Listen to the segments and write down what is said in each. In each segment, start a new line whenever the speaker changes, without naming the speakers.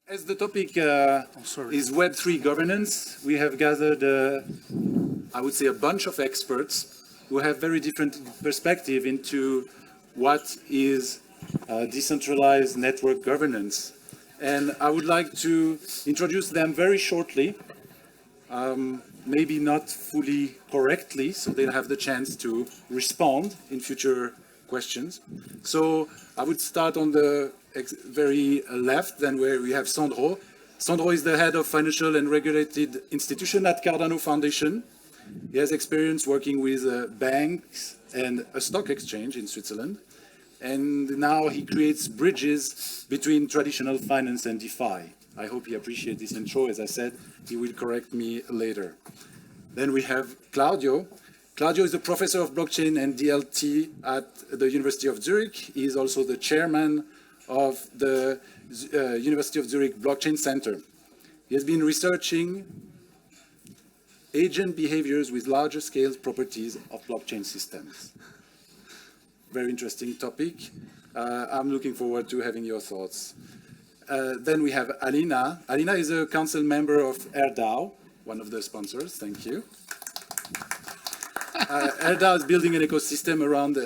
As the topic is Web3 governance, we have gathered, I would say, a bunch of experts who have very different perspective into what is decentralized network governance. And I would like to introduce them very shortly, maybe not fully correctly, so they'll have the chance to respond in future questions. So I would start on the very left, then where we have Sandro. Sandro is the head of financial and regulated institution at Cardano Foundation. He has experience working with banks and a stock exchange in Switzerland. And now he creates bridges between traditional finance and DeFi. I hope he appreciates this intro. As I said, he will correct me later. Then we have Claudio. Claudio is a professor of blockchain and DLT at the University of Zurich. He is also the chairman of the University of Zurich Blockchain Center. He has been researching agent behaviors with larger scale properties of blockchain systems. Very interesting topic. I'm looking forward to having your thoughts. Then we have Alina. Alina is a council member of AirDAO, one of the sponsors. Thank you. AirDAO is building an ecosystem around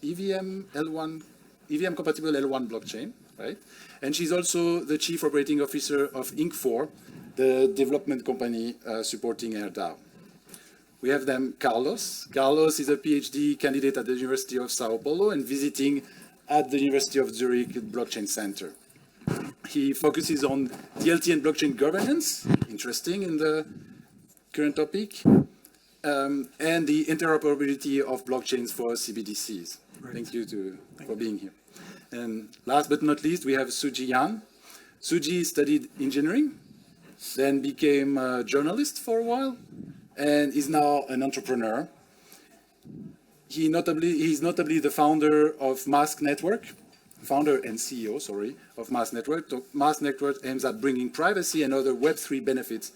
EVM compatible L1 blockchain, right? And she's also the chief operating officer of Inc4, the development company supporting AirDAO. We have then Carlos. Carlos is a PhD candidate at the University of Sao Paulo and visiting at the University of Zurich Blockchain Center. He focuses on DLT and blockchain governance, interesting in the current topic, and the interoperability of blockchains for CBDCs. Right. Thank you for being here. And last but not least, we have Suji Yan. Suji studied engineering, then became a journalist for a while, and is now an entrepreneur. He's notably the founder of Mask Network, founder and CEO, sorry, of Mask Network. So Mask Network aims at bringing privacy and other Web3 benefits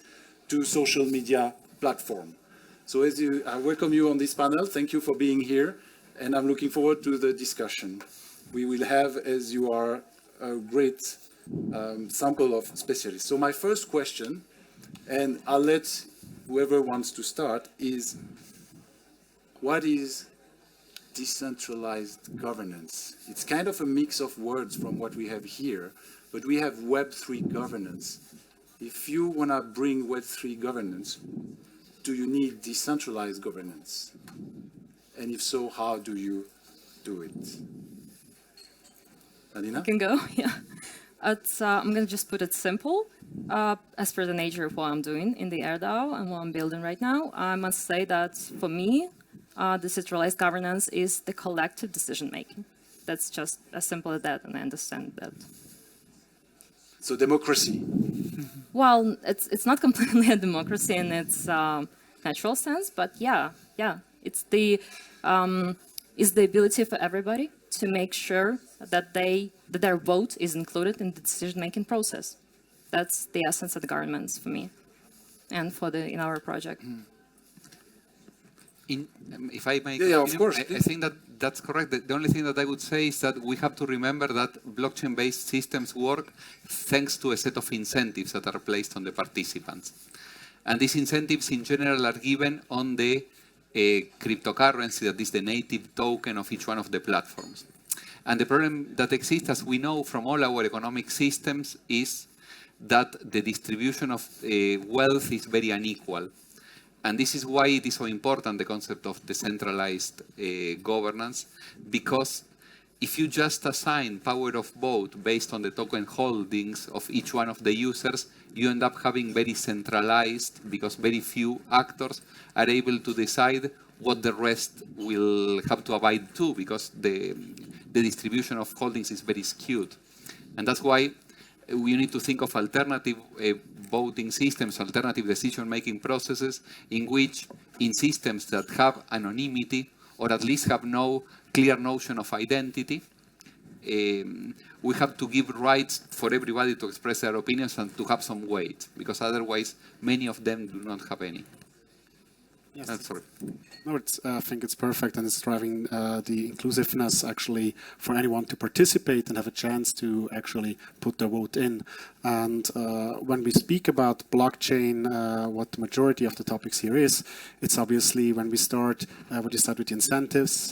to social media platform. So I welcome you on this panel. Thank you for being here, and I'm looking forward to the discussion. We will have, as you are, a great sample of specialists. So my first question, and I'll let whoever wants to start, is what is decentralized governance? It's kind of a mix of words from what we have here, but we have Web3 governance. If you want to bring Web3 governance, do you need decentralized governance? And if so, how do you do it? Alina?
I can go, yeah. I'm going to just put it simple. As per the nature of what I'm doing in the AirDAO and what I'm building right now, I must say that for me, decentralized governance is the collective decision-making. That's just as simple as that, and I understand that.
So democracy.
Well, it's not completely a democracy in its natural sense, but yeah, it's the ability for everybody to make sure that their vote is included in the decision-making process. That's the essence of the governance for me, and in our project.
If I may,
yeah, of course.
I think that's correct. The only thing that I would say is that we have to remember that blockchain-based systems work thanks to a set of incentives that are placed on the participants. And these incentives in general are given on the cryptocurrency that is the native token of each one of the platforms. And the problem that exists, as we know from all our economic systems, is that the distribution of wealth is very unequal. And this is why it is so important, the concept of decentralized governance, because if you just assign power of vote based on the token holdings of each one of the users, you end up having very centralized, because very few actors are able to decide what the rest will have to abide to, because the distribution of holdings is very skewed. And that's why we need to think of alternative voting systems, alternative decision-making processes, in which, in systems that have anonymity, or at least have no clear notion of identity, we have to give rights for everybody to express their opinions and to have some weight, because otherwise many of them do not have any. Yes. Sorry.
No, I think it's perfect, and it's driving the inclusiveness actually for anyone to participate and have a chance to actually put their vote in. And when we speak about blockchain, what the majority of the topics here is, it's obviously when we start what you said with the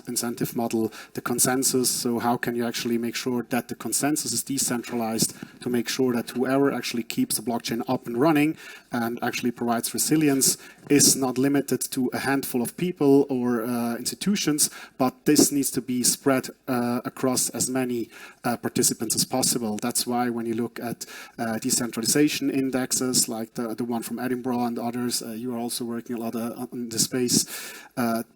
incentive model, the consensus. So how can you actually make sure that the consensus is decentralized to make sure that whoever actually keeps the blockchain up and running and actually provides resilience is not limited to a handful of people or institutions, but this needs to be spread across as many participants as possible. That's why when you look at decentralization indexes, like the one from Edinburgh and others, you are also working a lot on this space.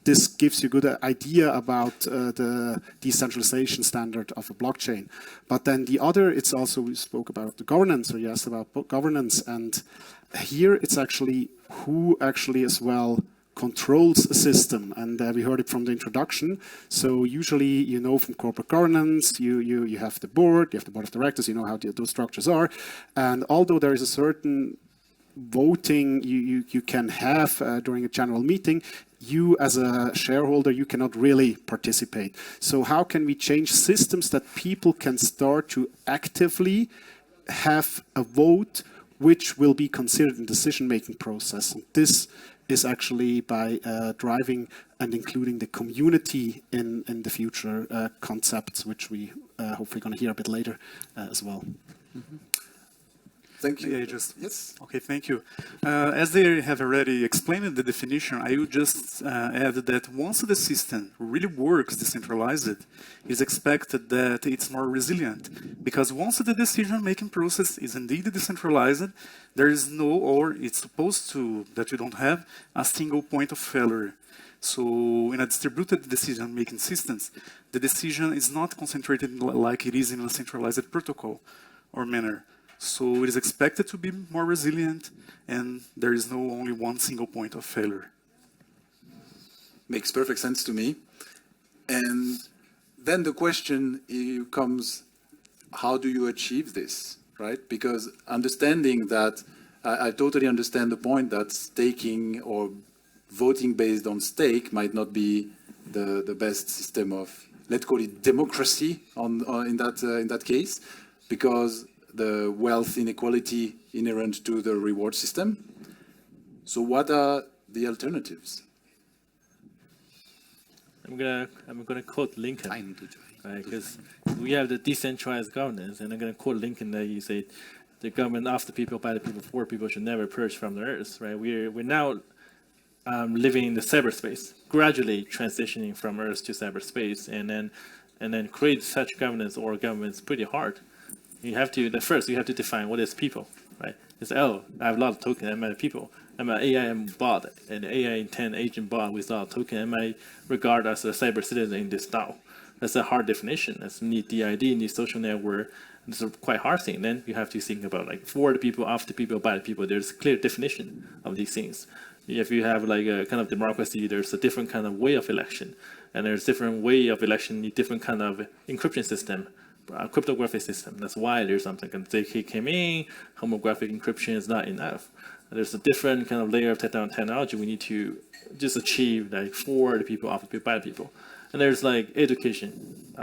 This gives you a good idea about the decentralization standard of a blockchain. But then the other, it's also, we spoke about the governance, or you asked about governance, and here it's actually who actually as well controls a system, and we heard it from the introduction. So usually, you know, from corporate governance, you have the board, you have the board of directors, you know how those structures are, and although there is a certain voting you can have during a general meeting, you as a shareholder, you cannot really participate. So how can we change systems that people can start to actively have a vote which will be considered in the decision-making process? And this is actually by driving and including the community in the future concepts, which we hopefully going to hear a bit later as well.
Mm-hmm.
Thank you.
Yeah,
Yes.
Okay, thank you. As they have already explained the definition, I would just add that once the system really works decentralized, it's expected that it's more resilient. Because once the decision-making process is indeed decentralized, there is no, or it's supposed to, that you don't have a single point of failure. So in a distributed decision-making systems, the decision is not concentrated like it is in a centralized protocol or manner. So it is expected to be more resilient, and there is no only one single point of failure.
Makes perfect sense to me. And then the question comes, how do you achieve this, right? Because understanding that, I totally understand the point that staking or voting based on stake might not be the best system of, let's call it democracy in that case, because the wealth inequality inherent to the reward system. So what are the alternatives?
I'm gonna quote Lincoln, right? Because we have the decentralized governance, and I'm gonna quote Lincoln that he said, "The government of the people, by the people, for people should never purge from the earth." Right? We're now living in the cyberspace, gradually transitioning from earth to cyberspace, and then create such governance or governments pretty hard. You have to, first you have to define what is people, right? It's, oh, I have a lot of tokens, am I people? Am I AI bot, an AI intent agent bot with a lot of token? Am I regarded as a cyber citizen in this DAO? That's a hard definition. That's need DID, need social network. It's a quite hard thing. Then you have to think about like for the people, of the people, by the people. There's a clear definition of these things. If you have like a kind of democracy, there's a different kind of way of election. And there's different way of election, different kind of encryption system. Cryptographic system. That's why there's something. They came in, homographic encryption is not enough. There's a different kind of layer of technology we need to just achieve, like for the people, of the people, by the people. And there's like education.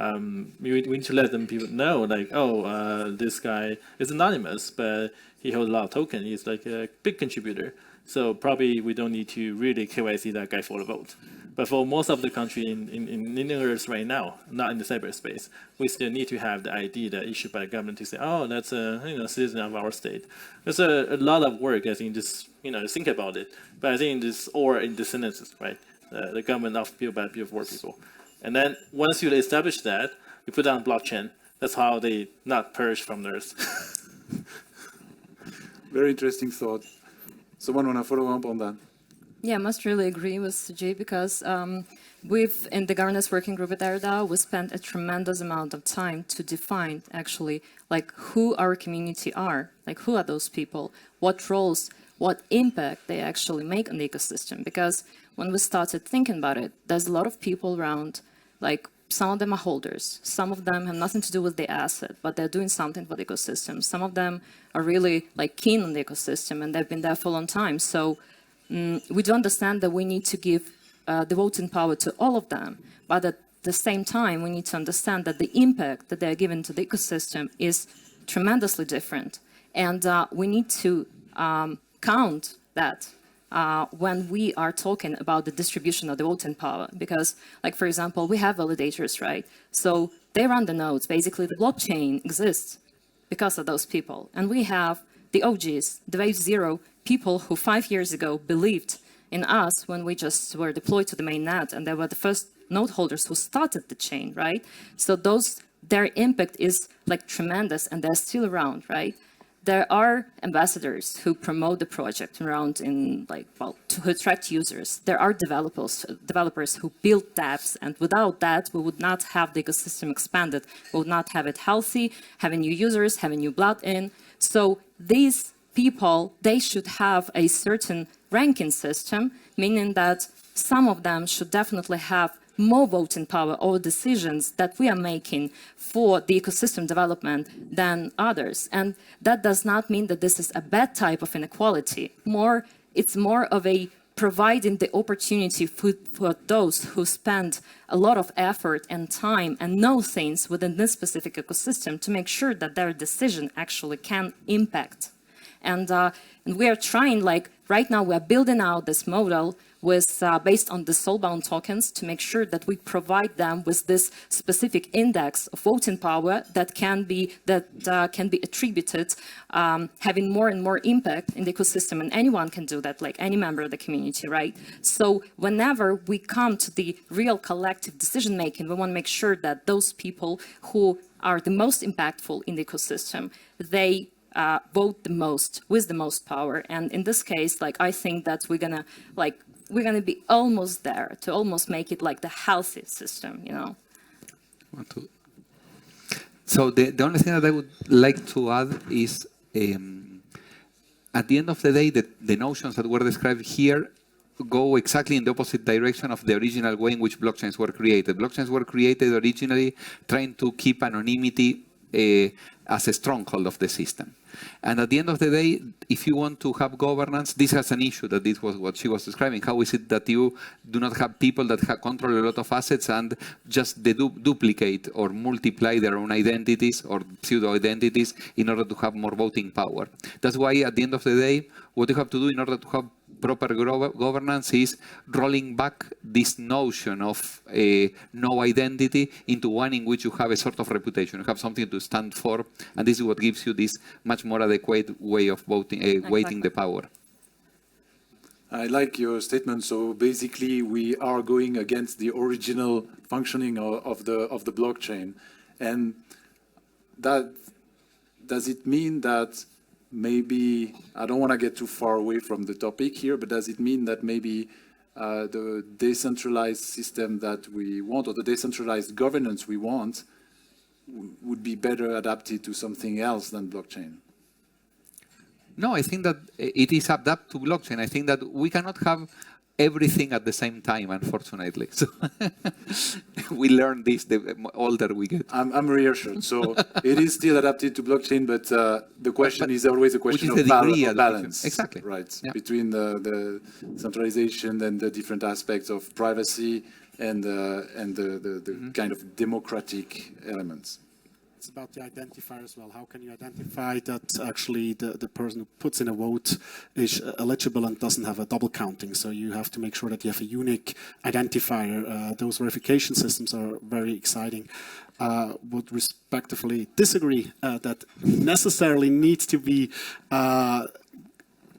We need to let them people know, like, oh, this guy is anonymous, but he holds a lot of token. He's like a big contributor. So probably we don't need to really KYC that guy for the vote. But for most of the country in Earth right now, not in the cyberspace, we still need to have the ID that issued by the government to say, oh, that's a citizen of our state. There's a lot of work, I think, just think about it. But I think this, or in the sentences, right? The government of people, by people, for people. And then once you establish that, you put down blockchain. That's how they not purge from the Earth.
Very interesting thought. Someone want to follow up on that?
Yeah, I must really agree with Suji because we've, in the governance working group at AirDAO, we spent a tremendous amount of time to define actually like who our community are, like who are those people, what roles, what impact they actually make on the ecosystem. Because when we started thinking about it, there's a lot of people around, like some of them are holders, some of them have nothing to do with the asset, but they're doing something for the ecosystem. Some of them are really like keen on the ecosystem and they've been there for a long time. So we do understand that we need to give the voting power to all of them, but at the same time, we need to understand that the impact that they're given to the ecosystem is tremendously different. And we need to count that when we are talking about the distribution of the voting power. Because, like, for example, we have validators, right? So they run the nodes. Basically, the blockchain exists because of those people. And we have the OGs, the Wave Zero, people who 5 years ago believed in us when we just were deployed to the mainnet, and they were the first node holders who started the chain, right? So their impact is like tremendous, and they're still around, right? There are ambassadors who promote the project around in to attract users. There are developers who build dApps, and without that, we would not have the ecosystem expanded. We would not have it healthy, having new users, having new blood in. So these people, they should have a certain ranking system, meaning that some of them should definitely have more voting power over decisions that we are making for the ecosystem development than others. And that does not mean that this is a bad type of inequality. It's more of a providing the opportunity for those who spend a lot of effort and time and know things within this specific ecosystem to make sure that their decision actually can impact. And we are trying, like right now, we are building out this model with based on the soulbound tokens to make sure that we provide them with this specific index of voting power that can be attributed, having more and more impact in the ecosystem, and anyone can do that, like any member of the community, right? So whenever we come to the real collective decision making, we want to make sure that those people who are the most impactful in the ecosystem, they vote the most with the most power. And in this case, like I think that we're gonna be almost there to almost make it like the healthy system, you know.
So the only thing that I would like to add is, at the end of the day, the notions that were described here go exactly in the opposite direction of the original way in which blockchains were created. Blockchains were created originally trying to keep anonymity as a stronghold of the system. And at the end of the day, if you want to have governance, this has an issue, that this was what she was describing. How is it that you do not have people that control a lot of assets and just duplicate or multiply their own identities or pseudo-identities in order to have more voting power? That's why at the end of the day, what you have to do in order to have proper governance is rolling back this notion of no identity into one in which you have a sort of reputation. You have something to stand for, and this is what gives you this much more adequate way of voting, weighting the power.
I like your statement. So basically, we are going against the original functioning of the blockchain, and that does it mean that maybe, I don't want to get too far away from the topic here, but does it mean that maybe the decentralized system that we want, or the decentralized governance we want, would be better adapted to something else than blockchain?
No, I think that it is adapted to blockchain. I think that we cannot have everything at the same time, unfortunately. So we learn this the older we get.
I'm reassured. So it is still adapted to blockchain, but the question is always a question of balance.
Exactly.
Right. Yeah. Between the centralization and the different aspects of privacy and the kind of democratic elements.
It's about the identifier as well. How can you identify that actually the person who puts in a vote is eligible and doesn't have a double counting? So you have to make sure that you have a unique identifier. Those verification systems are very exciting. Would respectively disagree that necessarily needs to be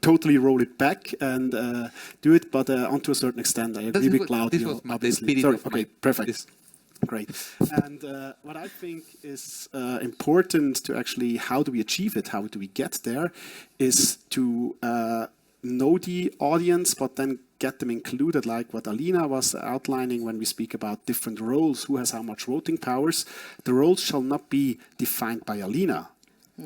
totally roll it back and do it, but onto a certain extent, I agree with Claudio.
This was the spirit of
okay, perfect. Great. And what I think is important to actually, how do we achieve it, how do we get there, is to know the audience, but then get them included, like what Alina was outlining when we speak about different roles, who has how much voting powers. The roles shall not be defined by Alina.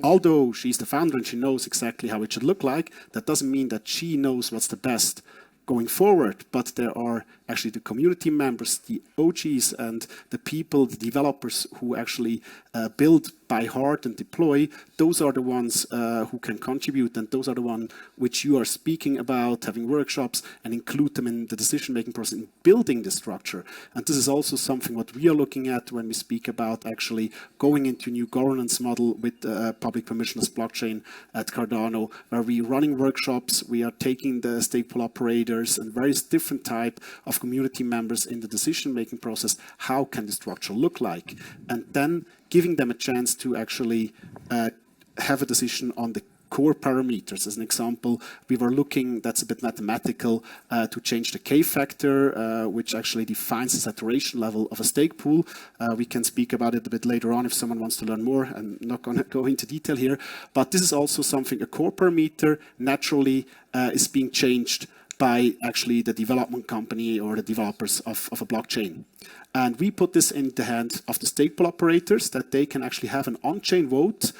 Although she's the founder and she knows exactly how it should look like, that doesn't mean that she knows what's the best going forward, but there are actually the community members, the OGs, and the people, the developers who actually build by heart and deploy, those are the ones who can contribute, and those are the ones which you are speaking about, having workshops, and include them in the decision-making process, in building the structure. And this is also something what we are looking at when we speak about actually going into a new governance model with public permissionless blockchain at Cardano, where we are running workshops, we are taking the stake pool operators and various different type of community members in the decision-making process. How can the structure look like? And then giving them a chance to actually have a decision on the core parameters. As an example, we were looking, that's a bit mathematical, to change the K factor, which actually defines the saturation level of a stake pool. We can speak about it a bit later on if someone wants to learn more. I'm not going to go into detail here, but this is also something, a core parameter naturally is being changed by actually the development company or the developers of a blockchain. And we put this in the hands of the stake pool operators, that they can actually have an on-chain vote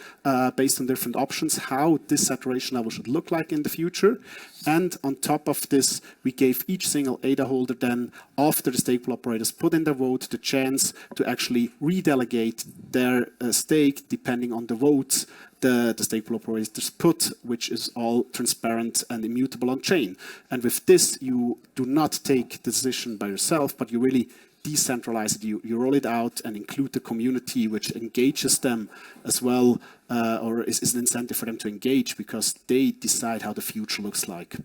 based on different options, how this saturation level should look like in the future. And on top of this, we gave each single ADA holder then, after the stake pool operators put in their vote, the chance to actually redelegate their stake depending on the votes the stake pool operators put, which is all transparent and immutable on chain. And with this, you do not take the decision by yourself, but you really decentralize it. You roll it out and include the community, which engages them as well, or is an incentive for them to engage because they decide how the future looks like.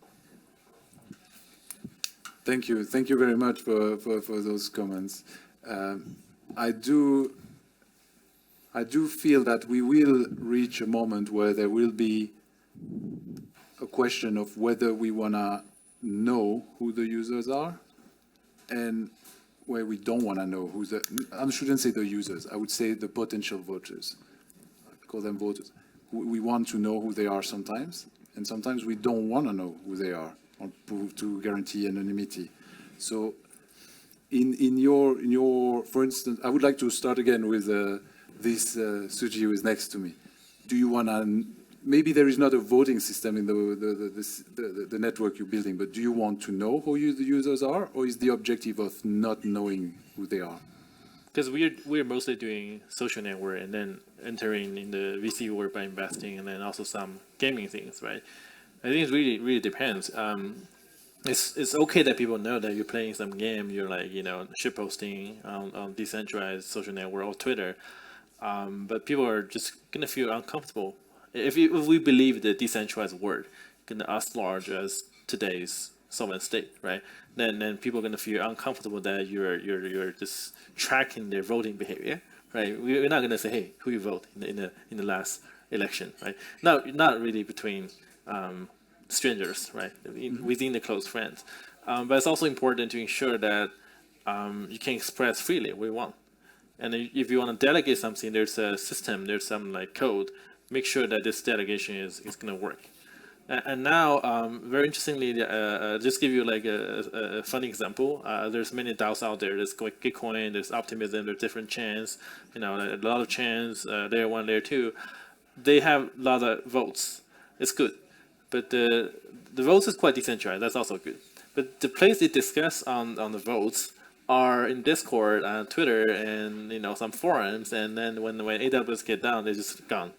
Thank you. Thank you very much for those comments. I do feel that we will reach a moment where there will be a question of whether we want to know who the users are and where we don't want to know who I shouldn't say the users, I would say the potential voters. I call them voters. We want to know who they are sometimes, and sometimes we don't want to know who they are to guarantee anonymity. So in your, for instance, I would like to start again with this Suji who is next to me. Do you want to, maybe there is not a voting system in the network you're building, but do you want to know who the users are, or is the objective of not knowing who they are?
Because we're mostly doing social network and then entering in the VC world by investing, and then also some gaming things, right? I think it really depends. It's okay that people know that you're playing some game, you're like, shit posting on decentralized social network or Twitter, but people are just gonna feel uncomfortable. If we believe the decentralized world gonna as large as today's sovereign state, right? Then people are gonna feel uncomfortable that you're just tracking their voting behavior, right? We're not gonna say, hey, who you vote in the last election, right? Not really between strangers, right? Within the close friends, but it's also important to ensure that you can express freely what you want. And if you want to delegate something, there's a system, there's some like code. Make sure that this delegation is going to work. And now, very interestingly, just give you like a funny example. There's many DAOs out there. There's Gitcoin, there's Optimism, there's different chains. A lot of chains, layer 1, layer 2. They have a lot of votes. It's good, but the votes is quite decentralized. That's also good. But the place they discuss on the votes are in Discord, Twitter, and some forums. And then when AWS get down, they're just gone.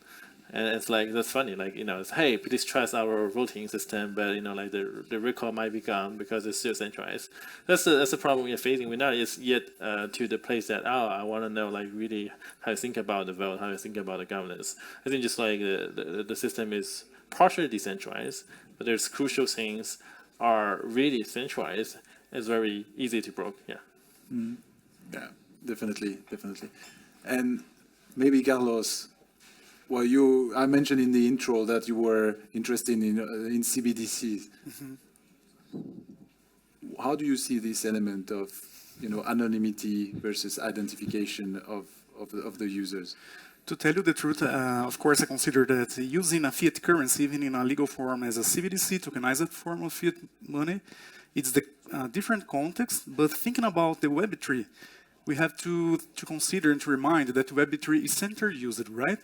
And it's like, that's funny, like, it's, hey, please trust our voting system, but, like, the recall might be gone because it's still centralized. That's the problem we're facing. We're not yet to the place that, I want to know, like, really how to think about the vote, how to think about the governance. I think just like the system is partially decentralized, but there's crucial things are really centralized. It's very easy to broke, yeah.
Mm-hmm. Yeah, definitely. And maybe Carlos, well, I mentioned in the intro that you were interested in CBDCs. Mm-hmm. How do you see this element of anonymity versus identification of the users?
To tell you the truth, of course, I consider that using a fiat currency, even in a legal form as a CBDC, tokenized form of fiat money, it's the different context. But thinking about the Web3, we have to consider and to remind that Web3 is center-used, right?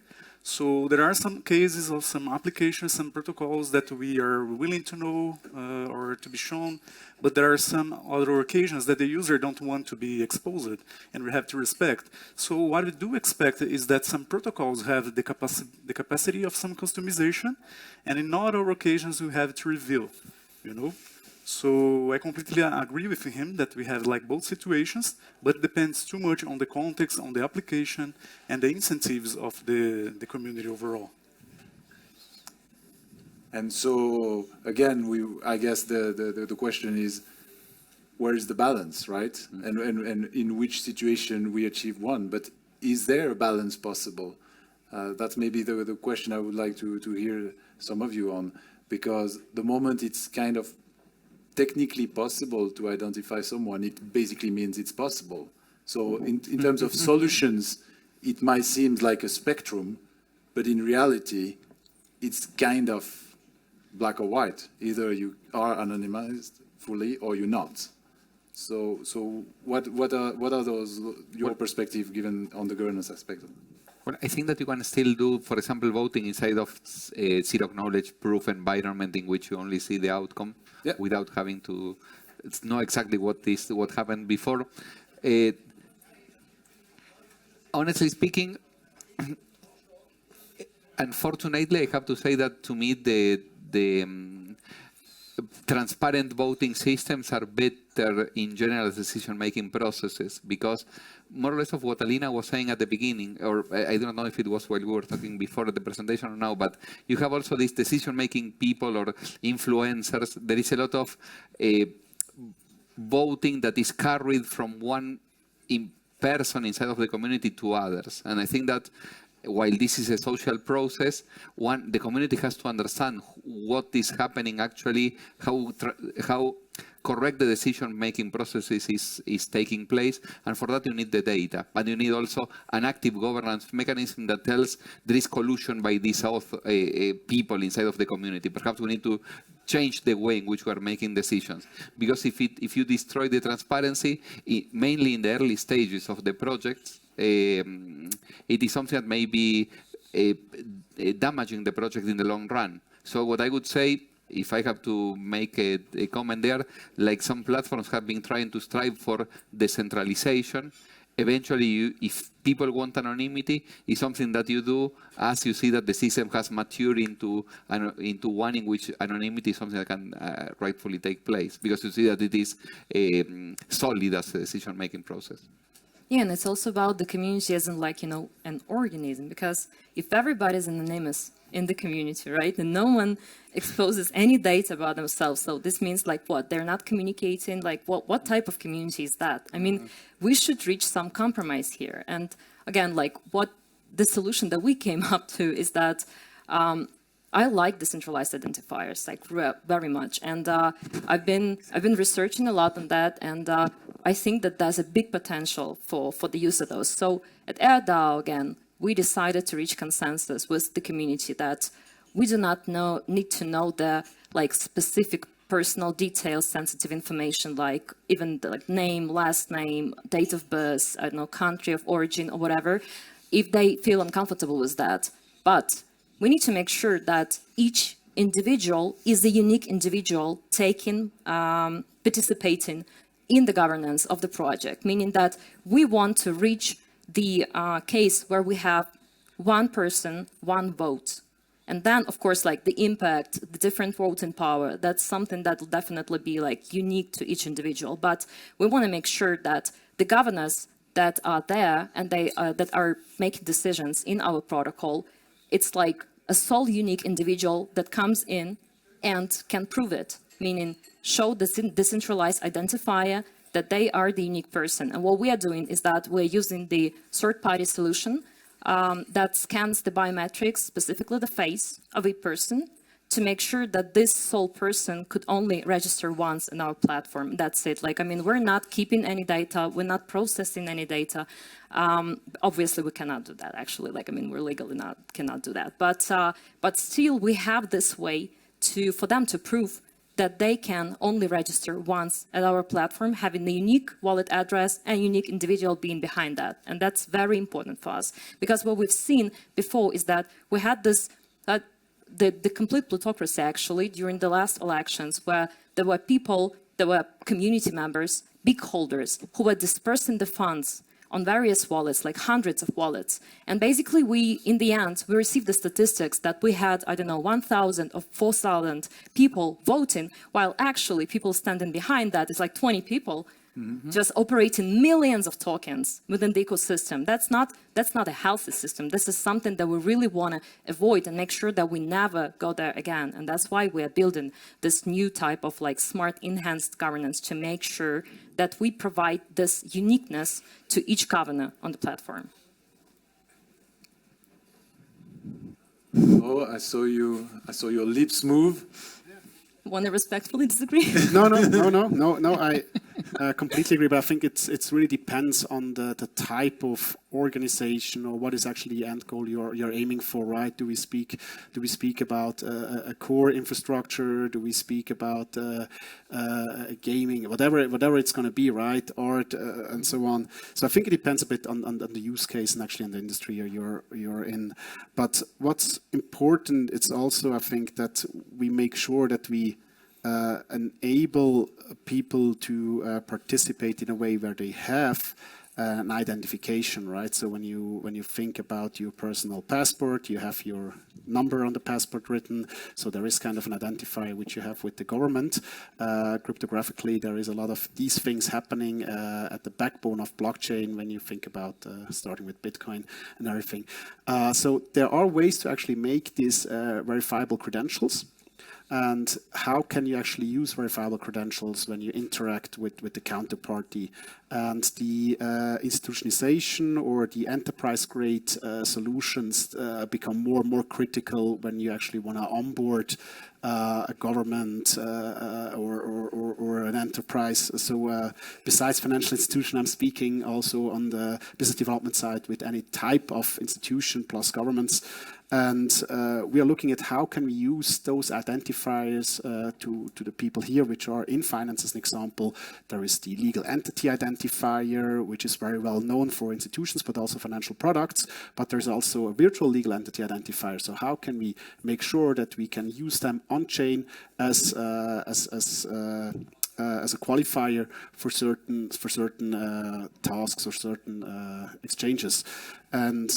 So there are some cases of some applications, some protocols that we are willing to know or to be shown, but there are some other occasions that the user don't want to be exposed, and we have to respect. So what we do expect is that some protocols have the capacity of some customization, and in other occasions we have to reveal, you know? So I completely agree with him that we have like both situations, but it depends too much on the context, on the application, and the incentives of the community overall.
And so, again, I guess the question is, where is the balance, right? And in which situation we achieve one. But is there a balance possible? That's maybe the question I would like to hear some of you on, because the moment it's kind of technically possible to identify someone, it basically means it's possible. So in terms of solutions, it might seem like a spectrum, but in reality, it's kind of black or white. Either you are anonymized fully or you're not. So what are those, your perspective given on the governance aspect?
Well, I think that you can still do, for example, voting inside of a zero-knowledge proof environment in which you only see the outcome without having to know exactly what happened before. Honestly speaking, unfortunately, I have to say that to me the transparent voting systems are better in general decision-making processes, because more or less of what Alina was saying at the beginning, or I don't know if it was while we were talking before the presentation or now, but you have also these decision-making people or influencers. There is a lot of voting that is carried from one person inside of the community to others. And I think that while this is a social process, the community has to understand what is happening actually, how correct the decision-making processes is taking place, and for that you need the data. And you need also an active governance mechanism that tells there is collusion by these people inside of the community. Perhaps we need to change the way in which we are making decisions. Because if you destroy the transparency, mainly in the early stages of the projects, it is something that may be damaging the project in the long run. So what I would say, if I have to make a comment there, like some platforms have been trying to strive for decentralization. Eventually, if people want anonymity, it's something that you do as you see that the system has matured into one in which anonymity is something that can rightfully take place, because you see that it is solid as a decision-making process.
Yeah, and it's also about the community as in, like, you know, an organism, because if everybody's anonymous in the community, right, and no one exposes any data about themselves, so this means, like, what? They're not communicating, like, what type of community is that? I mean, we should reach some compromise here. And again, like, what the solution that we came up to is that I like decentralized identifiers, like, very much. And I've been researching a lot on that, and I think that there's a big potential for the use of those. So at AirDAO, again, we decided to reach consensus with the community that we do not need to know the, like, specific personal details, sensitive information, like even the, like, name, last name, date of birth, I don't know, country of origin or whatever, if they feel uncomfortable with that. But we need to make sure that each individual is a unique individual participating in the governance of the project, meaning that we want to reach the case where we have one person, one vote. And then, of course, like, the impact, the different voting power, that's something that will definitely be, like, unique to each individual. But we want to make sure that the governors that are there and that are making decisions in our protocol, it's like a sole unique individual that comes in and can prove it, meaning show the decentralized identifier that they are the unique person. And what we are doing is that we're using the third-party solution that scans the biometrics, specifically the face of a person, to make sure that this sole person could only register once in our platform. That's it. Like, I mean, we're not keeping any data. We're not processing any data. Obviously, we cannot do that, actually. Like, I mean, we're legally cannot do that. But still, we have this way for them to prove that they can only register once at our platform, having the unique wallet address and unique individual being behind that. And that's very important for us, because what we've seen before is that we had this, the complete plutocracy actually during the last elections, where there were people, there were community members, big holders who were dispersing the funds on various wallets, like hundreds of wallets. And basically in the end, we received the statistics that we had, I don't know, 1,000 or 4,000 people voting, while actually people standing behind that is like 20 people just operating millions of tokens within the ecosystem. That's not a healthy system. This is something that we really want to avoid and make sure that we never go there again. And that's why we are building this new type of like smart enhanced governance to make sure that we provide this uniqueness to each governor on the platform.
Oh, I saw your lips move.
Want to respectfully disagree?
No. I completely agree, but I think it really depends on the type of organization or what is actually the end goal you're aiming for, right? Do we speak about a core infrastructure? Do we speak about gaming? Whatever it's going to be, right? Art and so on. So I think it depends a bit on the use case and actually on the industry you're in. But what's important is also, I think, that we make sure that we enable people to participate in a way where they have an identification, right? So when you think about your personal passport, you have your number on the passport written. So there is kind of an identifier which you have with the government. Cryptographically, there is a lot of these things happening at the backbone of blockchain when you think about starting with Bitcoin and everything. So there are ways to actually make these verifiable credentials. And how can you actually use verifiable credentials when you interact with the counterparty? And the institutionalization or the enterprise-grade solutions become more and more critical when you actually want to onboard a government or an enterprise. So besides financial institution, I'm speaking also on the business development side with any type of institution plus governments. And we are looking at how can we use those identifiers to the people here, which are in finance as an example. There is the legal entity identifier, which is very well known for institutions, but also financial products. But there's also a virtual legal entity identifier. So how can we make sure that we can use them on-chain as a qualifier for certain tasks or certain exchanges? And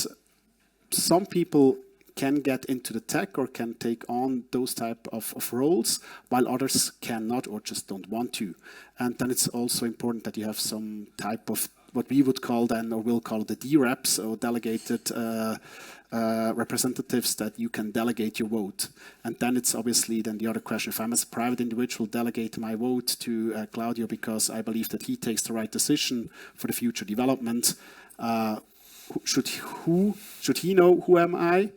some people can get into the tech or can take on those type of roles, while others cannot or just don't want to. And then it's also important that you have some type of what we would call then, or will call the DREPs, or delegated representatives that you can delegate your vote. And then it's obviously then the other question, if I'm as a private individual delegate my vote to Claudio because I believe that he takes the right decision for the future development, should he know who am I?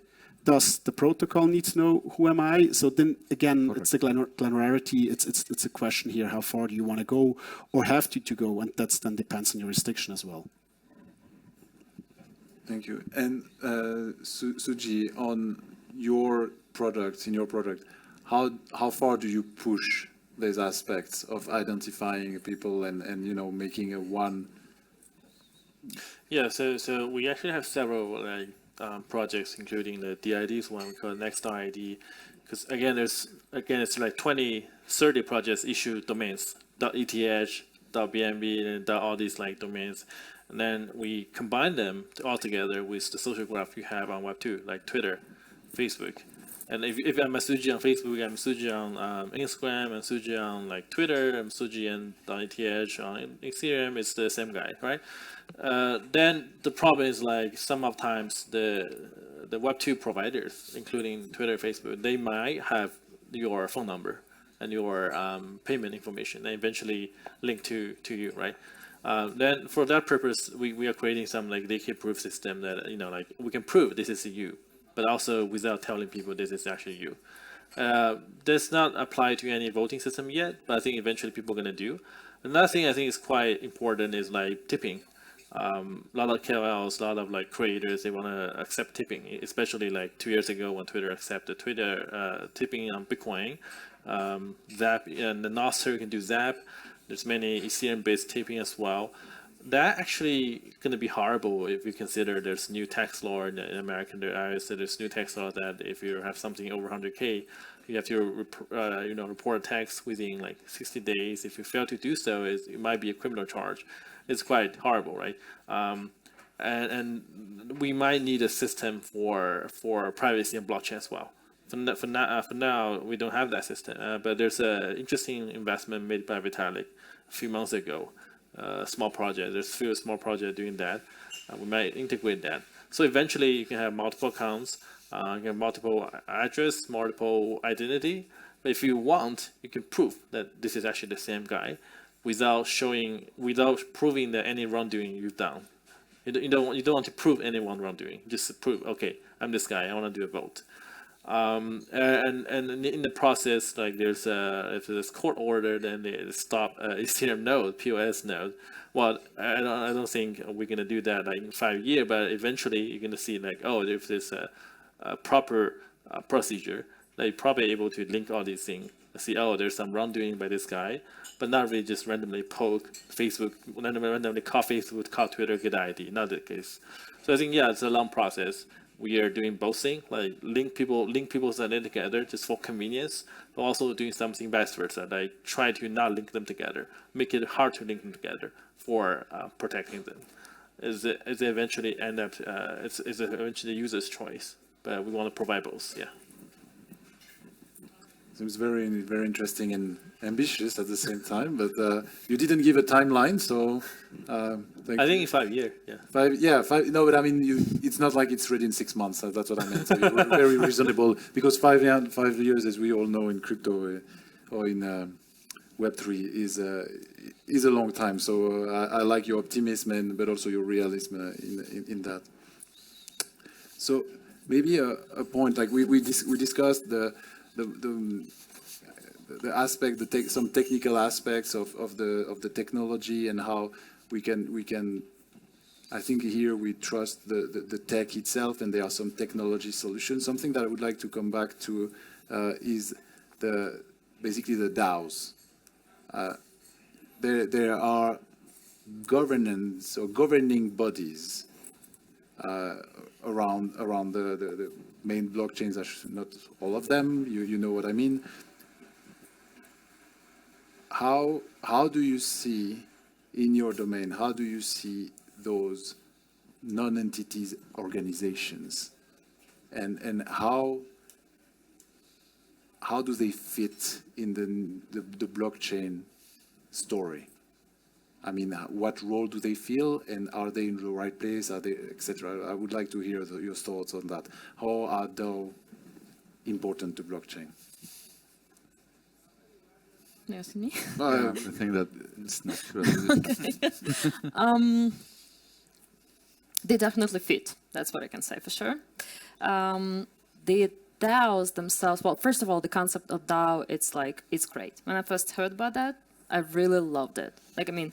Does the protocol need to know who am I? So then again, it's the granularity. It's a question here: how far do you want to go, or have to go? And that then depends on your jurisdiction as well.
Thank you. And Suji, on your product, how far do you push these aspects of identifying people and making a one?
Yeah. So we actually have several projects, including the DIDs one we call Nexstar ID, because it's like 20-30 projects issue domains .eth, .bnb, and all these like domains, and then we combine them all together with the social graph you have on Web2, like Twitter, Facebook. And if I'm a Suji on Facebook, I'm Suji on Instagram, and Suji on like Twitter, I'm Suji on .eth, on Ethereum, it's the same guy, right? Then the problem is like sometimes the Web2 providers, including Twitter, Facebook, they might have your phone number and your payment information and eventually link to you, right? Then for that purpose, we are creating some like liquid proof system that like we can prove this is you, but also without telling people this is actually you. Does not apply to any voting system yet, but I think eventually people are going to do. Another thing I think is quite important is like tipping. A lot of KOLs, a lot of like creators, they want to accept tipping, especially like 2 years ago when Twitter accepted tipping on Bitcoin. Zap, and the Nostr can do Zap. There's many Ethereum-based taping as well. That actually going to be horrible if you consider there's new tax law in America. There's new tax law that if you have something over 100K, you have to report a tax within like 60 days. If you fail to do so, it might be a criminal charge. It's quite horrible, right? And we might need a system for privacy and blockchain as well. For now, we don't have that system. But there's an interesting investment made by Vitalik a few months ago. Small project. There's a few small projects doing that. We might integrate that. So eventually, you can have multiple accounts, you can have multiple address, multiple identity. But if you want, you can prove that this is actually the same guy, without proving that any wrongdoing you've done. You don't want to prove anyone wrongdoing. Just prove, okay, I'm this guy. I want to do a vote. And in the process, like if there's court order, then they stop Ethereum node, POS node. Well, I don't think we're gonna do that like in 5 years, but eventually you're gonna see like, oh, if there's a proper procedure, that you're probably able to link all these things. See, oh, there's some wrongdoing by this guy, but not really just randomly poke Facebook, randomly call Facebook, call Twitter, get ID. Not the case. So I think it's a long process. We are doing both things, like link people's identity together just for convenience, but also doing something vice versa, like try to not link them together, make it hard to link them together for protecting them. Is eventually end up it's eventually the user's choice, but we want to provide both. Yeah.
Seems very, very interesting and ambitious at the same time, but you didn't give a timeline, so
I think in 5 years, yeah.
5. No, but I mean, it's not like it's ready in 6 months. That's what I meant. So you're very reasonable, because 5 years, as we all know in crypto or in Web3, is a long time. So I like your optimism, but also your realism in that. So maybe a point, like we discussed the aspect, some technical aspects of the technology, and how we can. I think here we trust the tech itself, and there are some technology solutions. Something that I would like to come back to is basically the DAOs. There are governance or governing bodies around the main blockchains, not all of them, you know what I mean. How do you see in your domain, how do you see those non-entities organizations, and how do they fit in the blockchain story? I mean, what role do they feel, and are they in the right place? Are they, etc.? I would like to hear your thoughts on that. How are DAO important to blockchain?
Yes, me.
I think that it's natural.
Okay. They definitely fit. That's what I can say for sure. The DAOs themselves. Well, first of all, the concept of DAO, it's great. When I first heard about that, I really loved it. Like, I mean,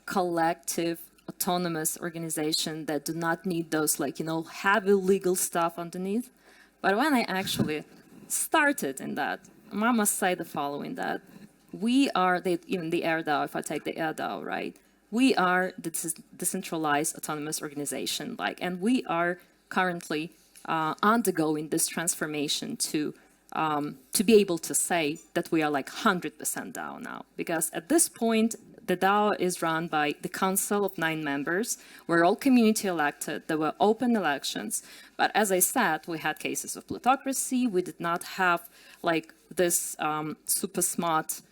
collective, autonomous organization that do not need those, heavy legal stuff underneath. But when I actually started in that, I must say the following, that we are, even the AirDAO, if I take the AirDAO, right? We are the decentralized autonomous organization, and we are currently undergoing this transformation to be able to say that we are 100% DAO now. Because at this point, the DAO is run by the council of 9 members. We're all community elected. There were open elections. But as I said, we had cases of plutocracy. We did not have this super smart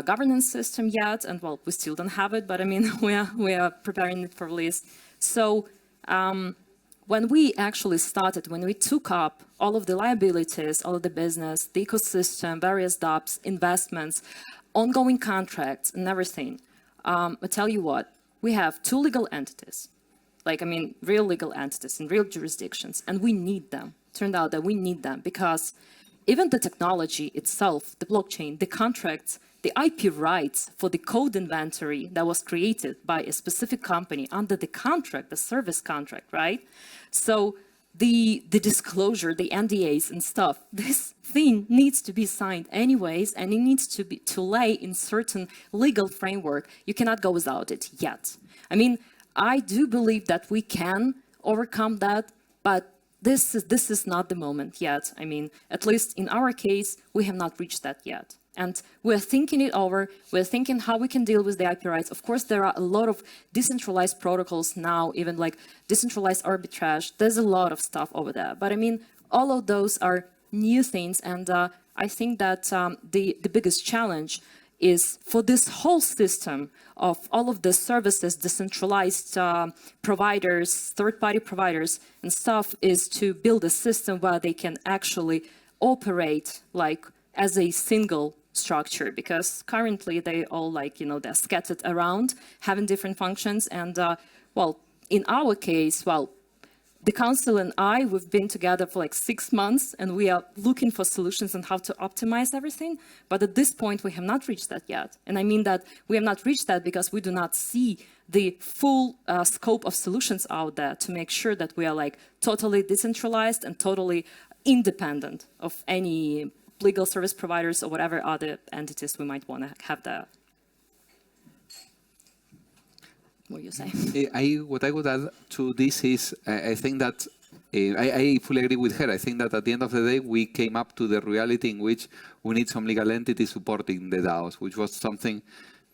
governance system yet. And well, we still don't have it, but I mean, we are preparing it for release. So when we actually started, when we took up all of the liabilities, all of the business, the ecosystem, various dApps, investments, ongoing contracts, and everything, I tell you what, we have 2 legal entities, real legal entities in real jurisdictions, and we need them. Turned out that we need them because even the technology itself, the blockchain, the contracts, the IP rights for the code inventory that was created by a specific company under the contract, the service contract, right? So the disclosure, the NDAs and stuff, this thing needs to be signed anyways, and it needs to lay in certain legal framework. You cannot go without it yet. I mean, I do believe that we can overcome that, but this is not the moment yet. I mean, at least in our case, we have not reached that yet. And we're thinking it over. We're thinking how we can deal with the IP rights. Of course, there are a lot of decentralized protocols now, even like decentralized arbitrage. There's a lot of stuff over there. But I mean, all of those are new things. And I think that the biggest challenge is for this whole system of all of the services, decentralized providers, third-party providers and stuff, is to build a system where they can actually operate like as a single structure, because currently they all they're scattered around, having different functions. And well, in our case, well, the council and I, we've been together for like 6 months, and we are looking for solutions on how to optimize everything. But at this point, we have not reached that yet. And I mean that we have not reached that because we do not see the full scope of solutions out there to make sure that we are like totally decentralized and totally independent of any legal service providers or whatever other entities we might want to have there. What you say?
What I would add to this is, I think that I fully agree with her. I think that at the end of the day, we came up to the reality in which we need some legal entity supporting the DAOs, which was something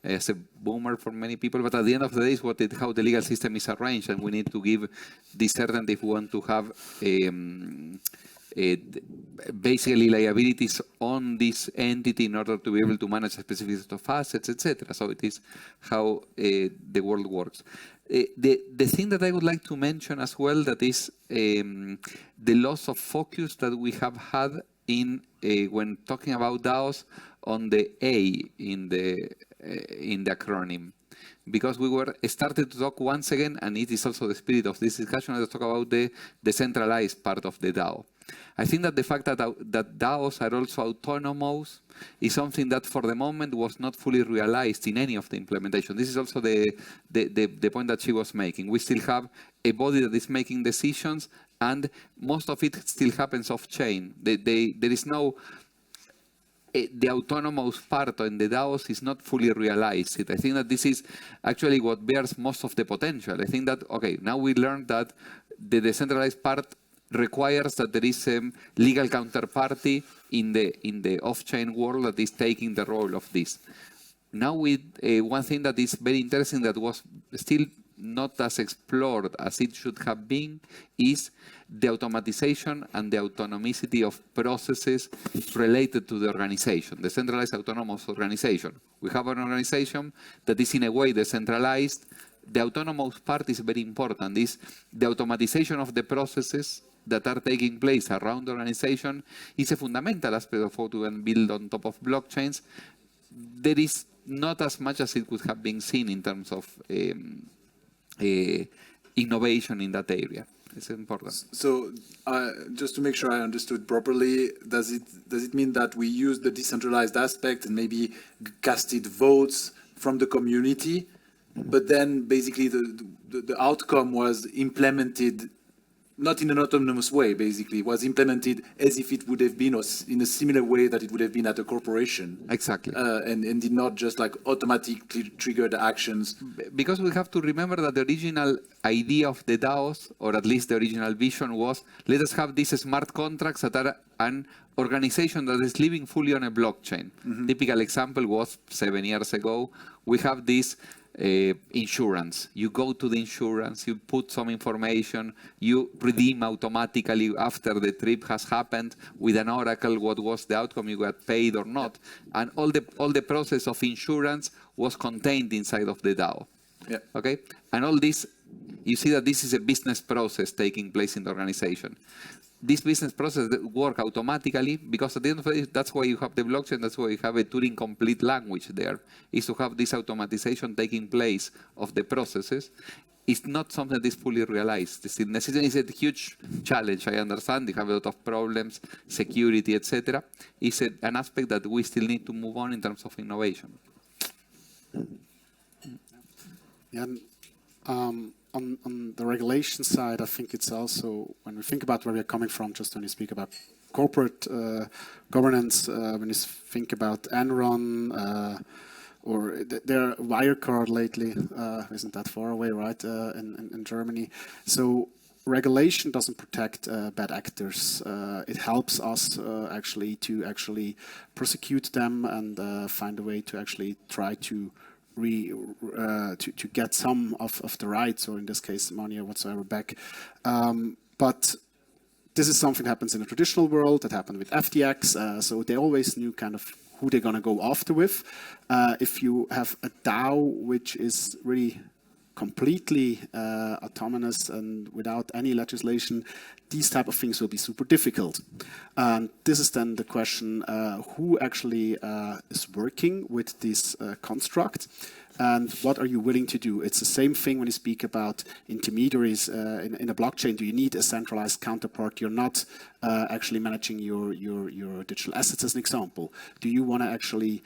as a boomer for many people. But at the end of the day, it's how the legal system is arranged, and we need to give this certainty if we want to have basically liabilities on this entity in order to be able to manage a specific set of assets, etc. So it is how the world works. The thing that I would like to mention as well, that is the loss of focus that we have had in when talking about DAOs on the A in the acronym. Because we were started to talk once again, and it is also the spirit of this discussion, to talk about the decentralized part of the DAO. I think that the fact that DAOs are also autonomous is something that for the moment was not fully realized in any of the implementation. This is also the point that she was making. We still have a body that is making decisions, and most of it still happens off-chain. There is no... the autonomous part in the DAOs is not fully realized. I think that this is actually what bears most of the potential. I think that, okay, now we learned that the decentralized part requires that there is a legal counterparty in the off-chain world that is taking the role of this. Now, one thing that is very interesting that was still not as explored as it should have been is the automatization and the autonomicity of processes related to the organization, the centralized autonomous organization. We have an organization that is in a way decentralized. The autonomous part is very important. Is the automatization of the processes that are taking place around the organization is a fundamental aspect of how to build on top of blockchains. There is not as much as it could have been seen in terms of innovation in that area. It's important.
So, just to make sure I understood properly, does it mean that we use the decentralized aspect and maybe casted votes from the community, but then basically the outcome was implemented not in an autonomous way, basically, was implemented as if it would have been in a similar way that it would have been at a corporation.
Exactly.
And did not just like automatically trigger the actions.
Because we have to remember that the original idea of the DAOs, or at least the original vision, was let us have these smart contracts that are an organization that is living fully on a blockchain. Mm-hmm. Typical example was 7 years ago. We have this insurance. You go to the insurance, you put some information, you redeem automatically after the trip has happened with an oracle what was the outcome, you got paid or not. And all the process of insurance was contained inside of the DAO.
Yeah.
Okay? And all this, you see that this is a business process taking place in the organization. This business process works automatically because at the end of the day, that's why you have the blockchain, that's why you have a Turing complete language there, is to have this automatization taking place of the processes. It's not something that is fully realized. It's a huge challenge, I understand. You have a lot of problems, security, etc. It's an aspect that we still need to move on in terms of innovation.
Yeah, on the regulation side, I think it's also, when we think about where we're coming from, just when you speak about corporate governance, when you think about Enron, or their Wirecard lately, isn't that far away, right, in Germany. So regulation doesn't protect bad actors. It helps us actually to prosecute them and find a way to actually try to to get some of the rights, or in this case, money or whatsoever, back. But this is something that happens in the traditional world, that happened with FTX, so they always knew kind of who they're going to go after with. If you have a DAO which is really completely autonomous and without any legislation, these type of things will be super difficult. And this is then the question, who actually is working with this construct, and what are you willing to do? It's the same thing when you speak about intermediaries in a blockchain. Do you need a centralized counterpart? You're not actually managing your digital assets, as an example. Do you want to actually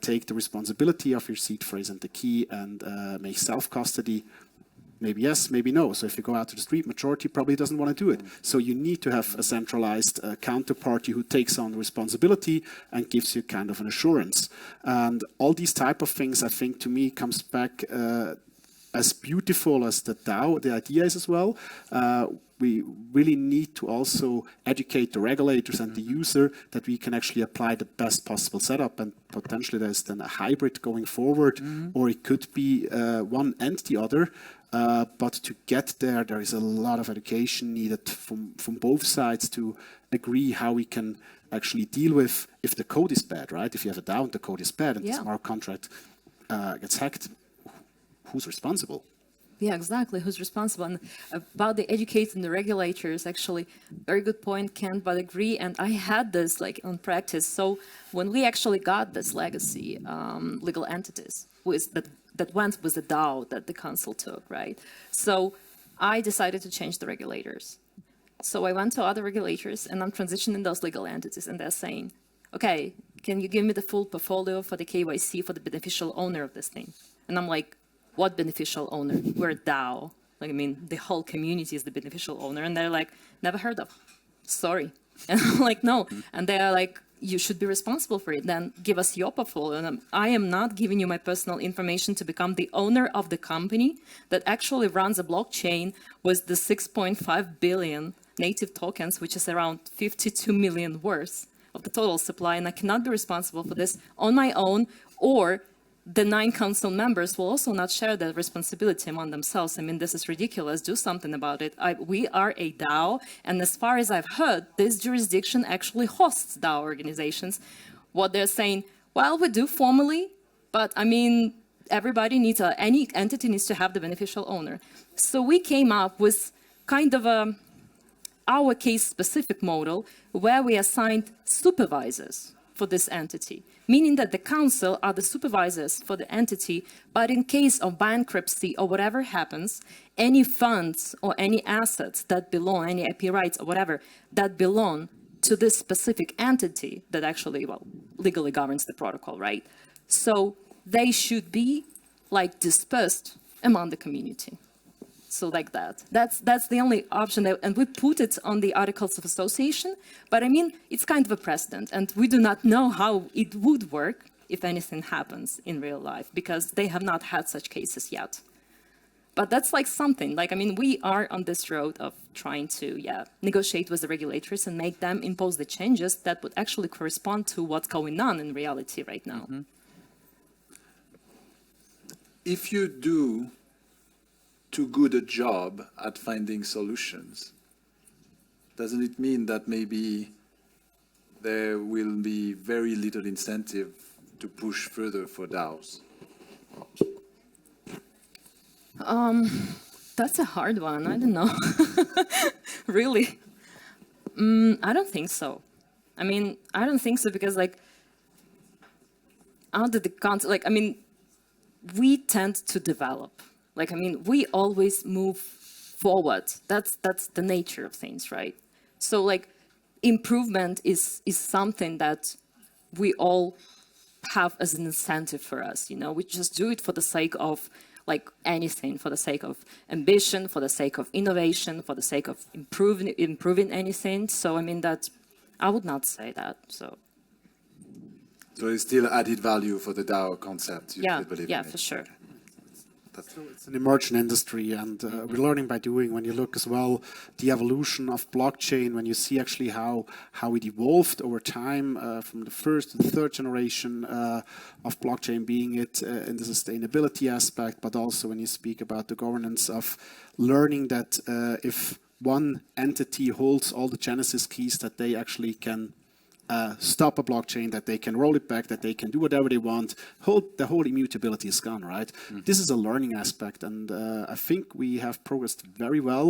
take the responsibility of your seed phrase and the key and make self-custody? Maybe yes, maybe no. So if you go out to the street, majority probably doesn't want to do it. So you need to have a centralized counterparty who takes on the responsibility and gives you kind of an assurance. And all these type of things, I think, to me, comes back as beautiful as the DAO, the idea is as well. We really need to also educate the regulators and the user that we can actually apply the best possible setup, and potentially there's then a hybrid going forward, or it could be one and the other. But to get there, there is a lot of education needed from both sides to agree how we can actually deal with if the code is bad, right? If you have a DAO and the code is bad and the smart contract gets hacked, who's responsible?
Yeah, exactly. Who's responsible? And about the educating the regulators, actually, very good point, can't but agree. And I had this like on practice. So when we actually got this legacy legal entities that went with the DAO that the council took, right? So I decided to change the regulators. So I went to other regulators and I'm transitioning those legal entities, and they're saying, okay, can you give me the full portfolio for the KYC for the beneficial owner of this thing? And I'm like, what beneficial owner? We're a DAO. Like, I mean, the whole community is the beneficial owner. And they're like, never heard of. Sorry. And I'm like, no. And they're like, you should be responsible for it. Then give us your portfolio. And I am not giving you my personal information to become the owner of the company that actually runs a blockchain with the 6.5 billion native tokens, which is around 52 million worth of the total supply. And I cannot be responsible for this on my own, or the 9 council members will also not share that responsibility among themselves. I mean, this is ridiculous. Do something about it. We are a DAO, and as far as I've heard, this jurisdiction actually hosts DAO organizations. What they're saying, well, we do formally, but I mean, everybody needs any entity needs to have the beneficial owner. So we came up with kind of our case-specific model where we assigned supervisors for this entity, meaning that the council are the supervisors for the entity, but in case of bankruptcy or whatever happens, any funds or any assets that belong, any IP rights or whatever, that belong to this specific entity that actually, well, legally governs the protocol, right? So they should be like dispersed among the community. So like that. That's the only option, and we put it on the Articles of Association, but I mean, it's kind of a precedent, and we do not know how it would work if anything happens in real life, because they have not had such cases yet. But that's like something, like, I mean, we are on this road of trying to, negotiate with the regulators and make them impose the changes that would actually correspond to what's going on in reality right now.
Mm-hmm. If you do too good a job at finding solutions, doesn't it mean that maybe there will be very little incentive to push further for DAOs?
That's a hard one. I don't know. Really? I don't think so. I mean, I don't think so, because like, out of the concept, like, I mean, we tend to develop. Like, I mean, we always move forward. That's the nature of things, right? So, like, improvement is something that we all have as an incentive for us, you know? We just do it for the sake of, like anything for the sake of ambition, for the sake of innovation, for the sake of improving anything. So I mean that I would not say that. So
it's still added value for the DAO concept. You
yeah,
still believe
yeah,
in it.
for sure.
So it's an emerging industry, and we're learning by doing. When you look as well, the evolution of blockchain, when you see actually how it evolved over time from the first to the third generation of blockchain, being it in the sustainability aspect, but also when you speak about the governance of learning that if one entity holds all the genesis keys, that they actually can stop a blockchain, that they can roll it back, that they can do whatever they want. The whole immutability is gone, right? This is a learning aspect, and I think we have progressed very well